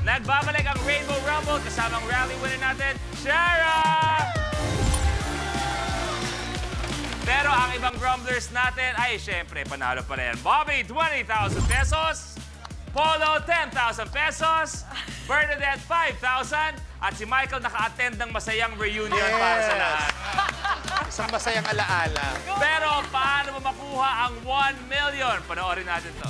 Nagbabalik ang Rainbow Rumble kasamang rally winner natin, Shara! Pero ang ibang grumblers natin ay syempre panalo pa rin. Bobby, 20,000 pesos. Polo, 10,000 pesos. Bernadette, 5,000. At si Michael naka-attend ng masayang reunion para sa lahat. Isang masayang alaala. Pero paano mo makuha ang 1 million? Panoorin natin to.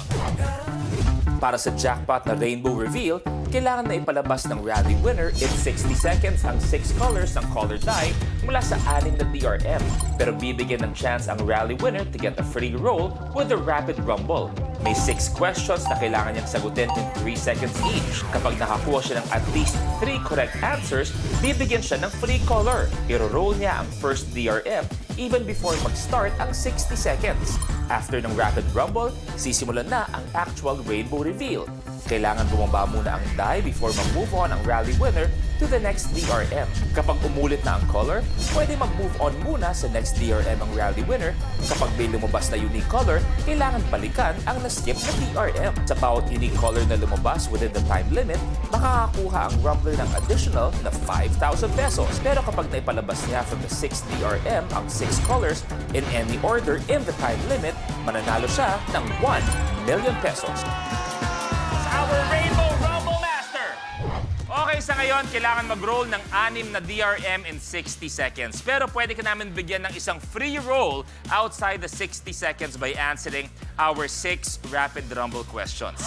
Para sa jackpot na Rainbow Reveal, kailangan na ipalabas ng rally winner in 60 seconds ang 6 colors ng color die mula sa 6 na DRM. Pero bibigyan ng chance ang rally winner to get a free roll with the Rapid Rumble. May 6 questions na kailangan niyang sagutin in 3 seconds each. Kapag nakakuha siya ng at least 3 correct answers, bibigyan siya ng free color. Iro-roll niya ang first DRM even before mag-start ang 60 seconds. After ng Rapid Rumble, sisimulan na ang actual Rainbow Reveal. Kailangan bumaba muna ang die before mag-move on ang rally winner to the next DRM. Kapag umulit na ang color, pwede mag-move on muna sa next DRM ang rally winner. Kapag may lumabas na unique color, kailangan balikan ang na-skip na DRM. Sa bawat unique color na lumabas within the time limit, makakakuha ang Rumbler ng additional na 5,000 pesos. Pero kapag naipalabas niya from the 6th DRM ang 6 colors in any order in the time limit, mananalo siya ng 1 million pesos. Our Rainbow Rumble Master! Okay, sa ngayon, kailangan mag-roll ng 6 na DRM in 60 seconds. Pero pwede ka namin bigyan ng isang free roll outside the 60 seconds by answering our 6 Rapid Rumble questions.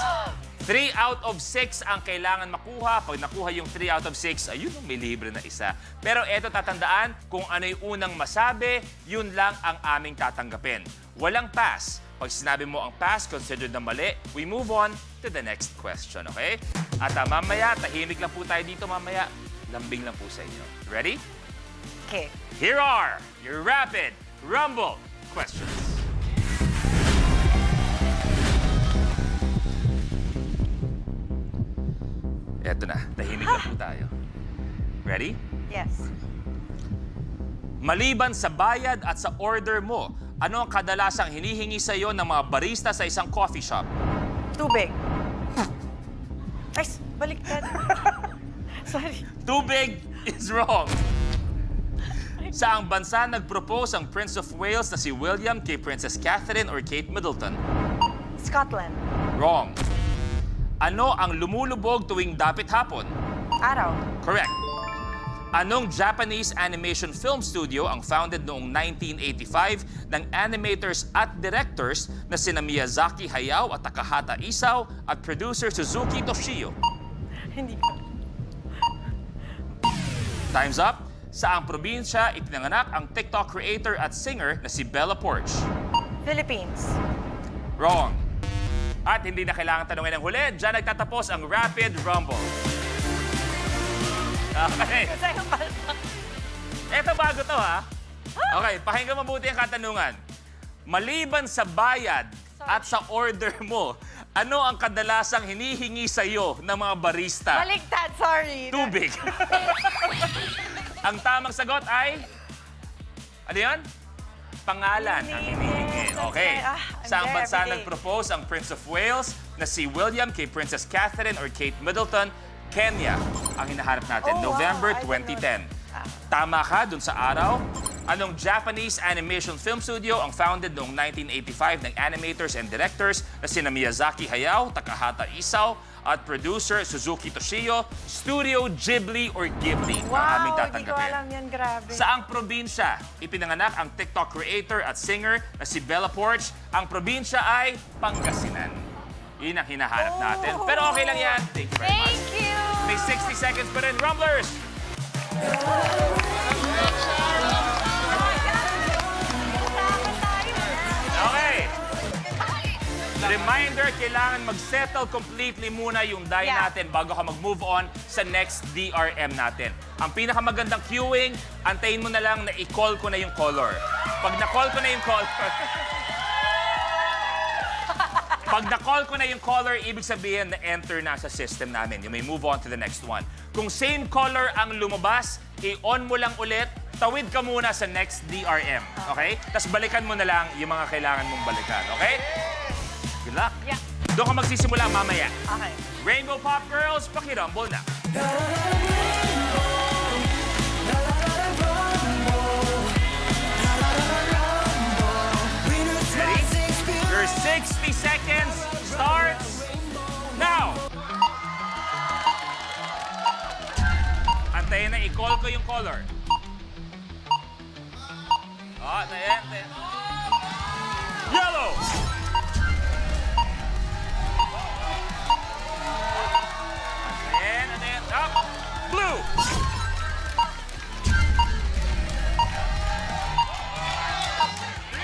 3 out of 6 ang kailangan makuha. Pag nakuha yung 3 out of 6, ayun, may libre na isa. Pero eto, tatandaan, kung ano yung unang masabi, yun lang ang aming tatanggapin. Walang pass. Pag sinabi mo ang pass, considered na mali, we move on to the next question, okay? At mamaya, tahimik lang po tayo dito mamaya. Lambing lang po sa inyo. Ready? Okay. Here are your Rapid Rumble questions. Eto na, tahimik lang po tayo. Ready? Yes. Maliban sa bayad at sa order mo, ano ang kadalasang hinihingi sa iyo ng mga barista sa isang coffee shop? Tubig. Ay, baliktad. Sorry. Tubig is wrong. Saang bansa nag-propose ang Prince of Wales na si William kay Princess Catherine or Kate Middleton? Scotland. Wrong. Ano ang lumulubog tuwing dapit hapon? Araw. Correct. Anong Japanese animation film studio ang founded noong 1985 ng animators at directors na sina Miyazaki Hayao at Takahata Isao at producer Suzuki Toshio? Hindi ko. Time's up. Saang probinsya ipinanganak ang TikTok creator at singer na si Bella Poarch? Philippines. Wrong. At hindi na kailangan tanungin ang huli. Diyan nagtatapos ang Rapid Rumble. Okay. Kasi yung balsa. Eto bago to, ha? Okay, pakinggan mabuti ang katanungan. Maliban sa bayad at sa order mo, ano ang kadalasang hinihingi sa iyo ng mga barista? Baliktad, sorry. Tubig. Ang tamang sagot ay... Ano yan? Pangalan ang hinihingi. Okay. I'm Saang there bansa every day. nag-propose ang Prince of Wales na si William kay Princess Catherine or Kate Middleton? Kenya ang hinahanap natin. Oh, wow. November I don't 2010. know. Tama ka dun sa araw. Anong Japanese animation film studio ang founded noong 1985 ng animators and directors na sina Miyazaki Hayao, Takahata Isao, at producer Suzuki Toshio? Studio Ghibli or Ghibli ang aming Wow, hindi ko tatanggapin. alam yan. Grabe. Saang probinsya ipinanganak ang TikTok creator at singer na si Bella Poarch? Ang probinsya ay Pangasinan. Yun ang hinahanap natin. Pero okay lang yan. Thank you very much. Thank you! May 60 seconds pa rin, Rumblers! Okay. Reminder, kailangan mag-settle completely muna yung die Yeah. natin bago ka mag-move on sa next DRM natin. Ang pinakamagandang queuing, antayin mo na lang na i-call ko na yung color. Pag na-call ko na yung color... Pag na-call ko na yung color, ibig sabihin na enter na sa system namin. You may move on to the next one. Kung same color ang lumabas, i-on mo lang ulit, tawid ka muna sa next DRM. Okay? Tapos balikan mo na lang yung mga kailangan mong balikan. Okay? Good luck! Yeah. Doon ka magsisimula mamaya. Okay. Rainbow Pop Girls, pakirumble na. Ready? Your 60 seconds starts now. Antayin na, i-call ko yung color. Antayin. Yellow! Antayin. Up. Blue!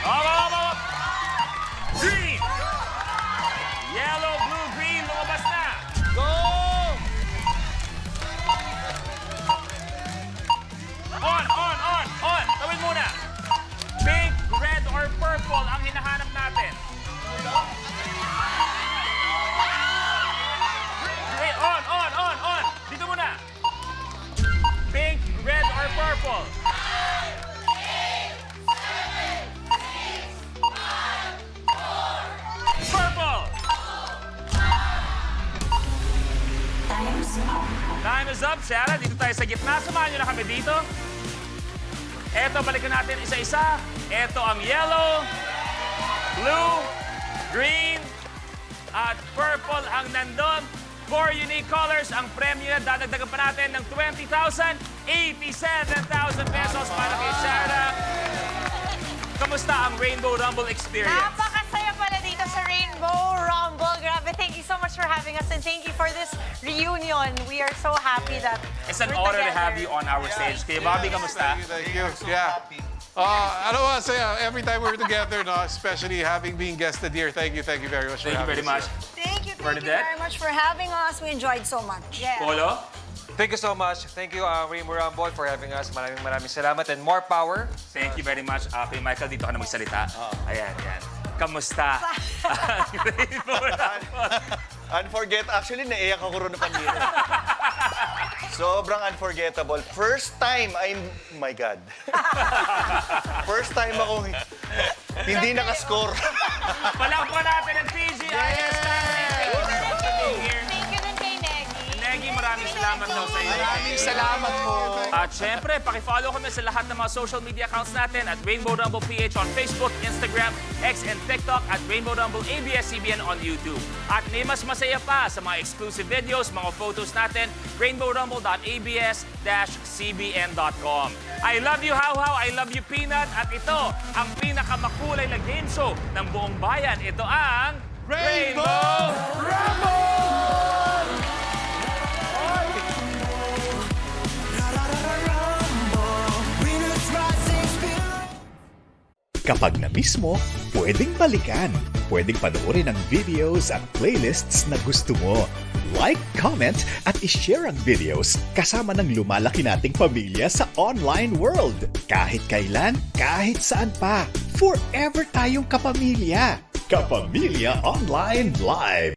Up. Green! Yellow, blue, green, lumabas na! Go! On! Tawid muna! Pink, red, or purple ang hinahanap natin. Wait, on! Dito muna! Pink, red, or purple? Purple! Time is up, Sarah. Dito tayo sa gitna. Samahan nyo na kami dito. Eto, balikan natin isa-isa. Eto ang yellow, blue, green, at purple ang nandun. 4 unique colors. Ang premyo na dadagdagan pa natin ng 20,000, 87,000 pesos para kay Sarah. Kamusta ang Rainbow Rumble experience? Napakasaya pala dito sa Rainbow Rumble. Grabe, thank you so much for having us and thank you for this reunion. We are so happy that It's an we're honor to together. have you on our stage. Kaya Bobby, kamusta? Thank you. Yeah. Ano ba saya? Every time we're together, no, especially having been guested here, thank you very much for Thank you having very us much. here. Thank you Bernadette? very much for having us. We enjoyed so much. Yeah. Polo? Thank you so much. Thank you, Rainbow Rumble, for having us. Maraming salamat and more power. Thank you very much. Kay Michael, dito ka na magsalita. Ayan. Kamusta? ang Rainbow Rumble? Actually, naiyak ako ron na pamilya. Sobrang unforgettable. First time, my God. First time akong hindi nakascore. Palakpan natin ang TGIS family. Thank you very much for being here. Thank you din kay Negi. Negi, maraming salamat daw sa iyo. Maraming salamat po. At syempre, pakifollow kami sa lahat ng mga social media accounts natin at Rainbow Rumble PH on Facebook, Instagram, X, and TikTok at Rainbow Rumble ABS-CBN on YouTube. At may mas masaya pa sa mga exclusive videos, mga photos natin, rainbowrumble.abs-cbn.com. I love you, How-How. I love you, Peanut. At ito, ang pinakamakulay na game show ng buong bayan. Ito ang Rainbow Kapag na-miss mo, pwedeng balikan. Pwedeng panoorin ang videos at playlists na gusto mo. Like, comment, at ishare ang videos kasama ng lumalaki nating pamilya sa online world. Kahit kailan, kahit saan pa. Forever tayong kapamilya. Kapamilya Online Live.